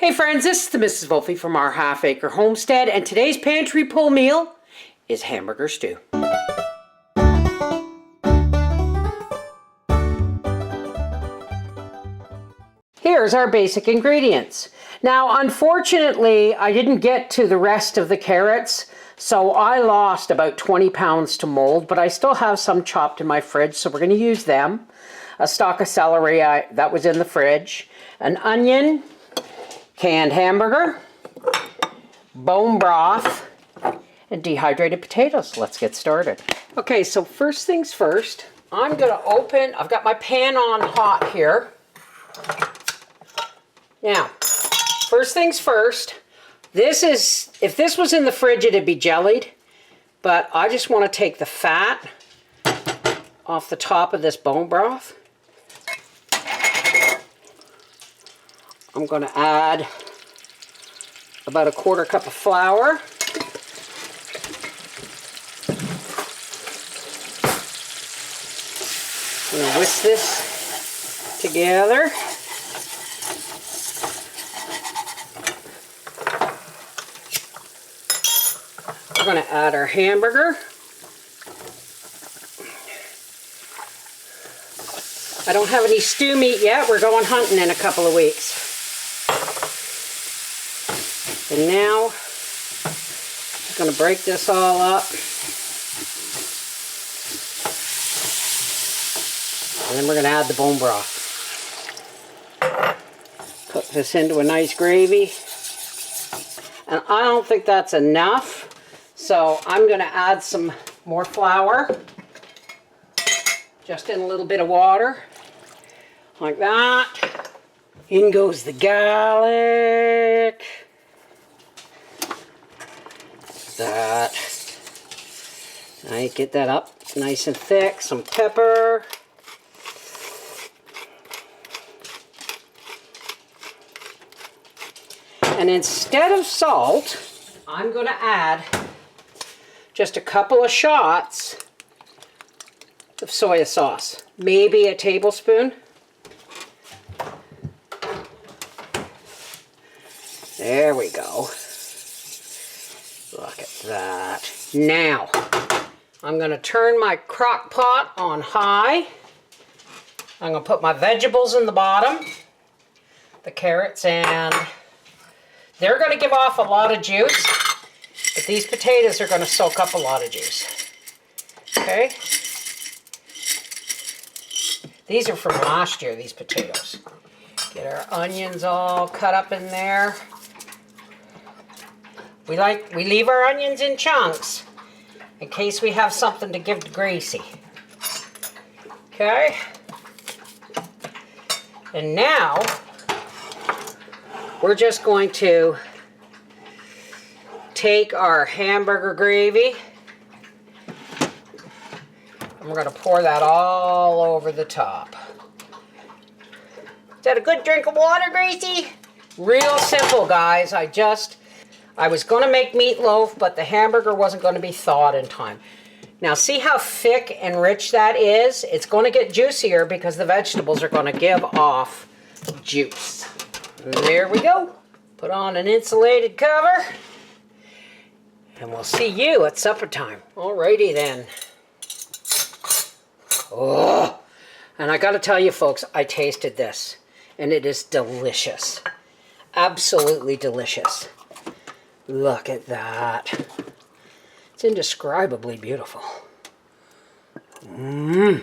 Hey friends, this is the Mrs. Wolfie from Our Half Acre Homestead, and today's pantry pull meal is hamburger stew. Here's our basic ingredients. Now, unfortunately, I didn't get to the rest of the carrots, so I lost about 20 pounds to mold, but I still have some chopped in my fridge, so we're going to use them. A stalk of celery that was in the fridge, an onion, canned hamburger, bone broth, and dehydrated potatoes. Let's get started. Okay, so first things first, I'm going to I've got my pan on hot here. Now, first things first, if this was in the fridge, it'd be jellied, but I just want to take the fat off the top of this bone broth. I'm going to add about a quarter cup of flour. I'm going to whisk this together. We're going to add our hamburger. I don't have any stew meat yet. We're going hunting in a couple of weeks. And now, I'm going to break this all up. And then we're going to add the bone broth. Put this into a nice gravy. And I don't think that's enough, so I'm going to add some more flour. Just in a little bit of water. Like that. In goes the garlic. That. Now get that up nice and thick. Some pepper. And instead of salt, I'm going to add just a couple of shots of soy sauce. Maybe a tablespoon. There we go. Look at that. Now, I'm going to turn my crock pot on high. I'm going to put my vegetables in the bottom. The carrots, and they're going to give off a lot of juice. But these potatoes are going to soak up a lot of juice. Okay? These are from last year, these potatoes. Get our onions all cut up in there. We leave our onions in chunks in case we have something to give to Gracie. Okay? And now we're just going to take our hamburger gravy and we're going to pour that all over the top. Is that a good drink of water, Gracie? Real simple, guys. I was going to make meatloaf, but the hamburger wasn't going to be thawed in time. Now see how thick and rich that is? It's going to get juicier because the vegetables are going to give off juice. And there we go. Put on an insulated cover. And we'll see you at supper time. Alrighty then. Oh, and I got to tell you folks, I tasted this. And it is delicious. Absolutely delicious. Look at that. It's indescribably beautiful. You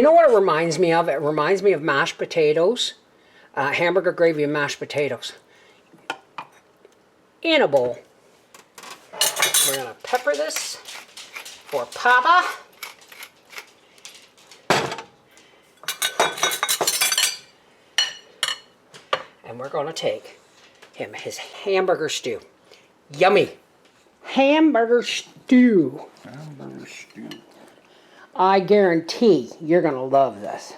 know what it reminds me of? It reminds me of mashed potatoes. Hamburger gravy and mashed potatoes. In a bowl. We're going to pepper this for Papa. And we're going to take him his hamburger stew. Yummy. Hamburger stew. Hamburger stew. I guarantee you're going to love this.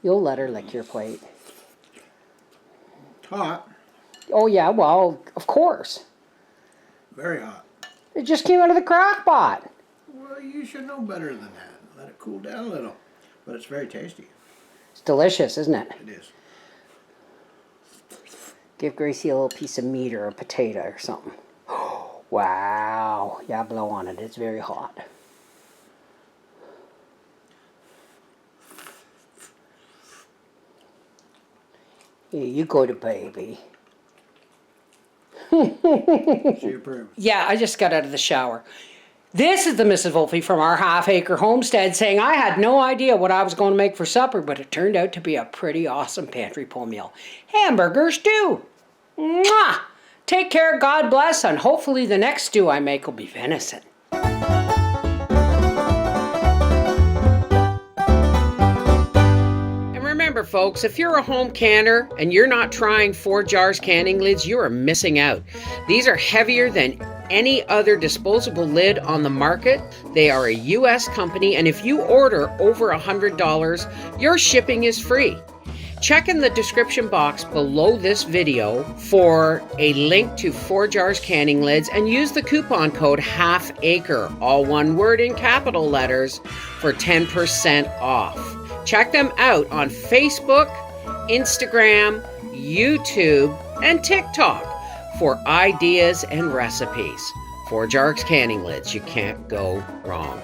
You'll let her lick your plate. Hot. Oh yeah, well, of course. Very hot. It just came out of the crock pot. Well, you should know better than that. Let it cool down a little. But it's very tasty. It's delicious, isn't it? It is. Give Gracie a little piece of meat or a potato or something. Wow. Yeah, blow on it. It's very hot. Here you go to baby. She approves. Yeah, I just got out of the shower. This is the Mrs. Wolfie from Our Half Acre Homestead saying I had no idea what I was going to make for supper, but it turned out to be a pretty awesome pantry pull meal. Hamburger stew. Mwah! Take care, God bless, and hopefully the next stew I make will be venison. And remember, folks, if you're a home canner and you're not trying 4 Jars canning lids, you are missing out. These are heavier than any other disposable lid on the market. They are a U.S. company, and if you order over $100, your shipping is free. Check in the description box below this video for a link to 4 Jars canning lids and use the coupon code HALFACRE, all one word in capital letters, for 10% off. Check them out on Facebook, Instagram, YouTube, and TikTok for ideas and recipes. 4 Jars canning lids, you can't go wrong.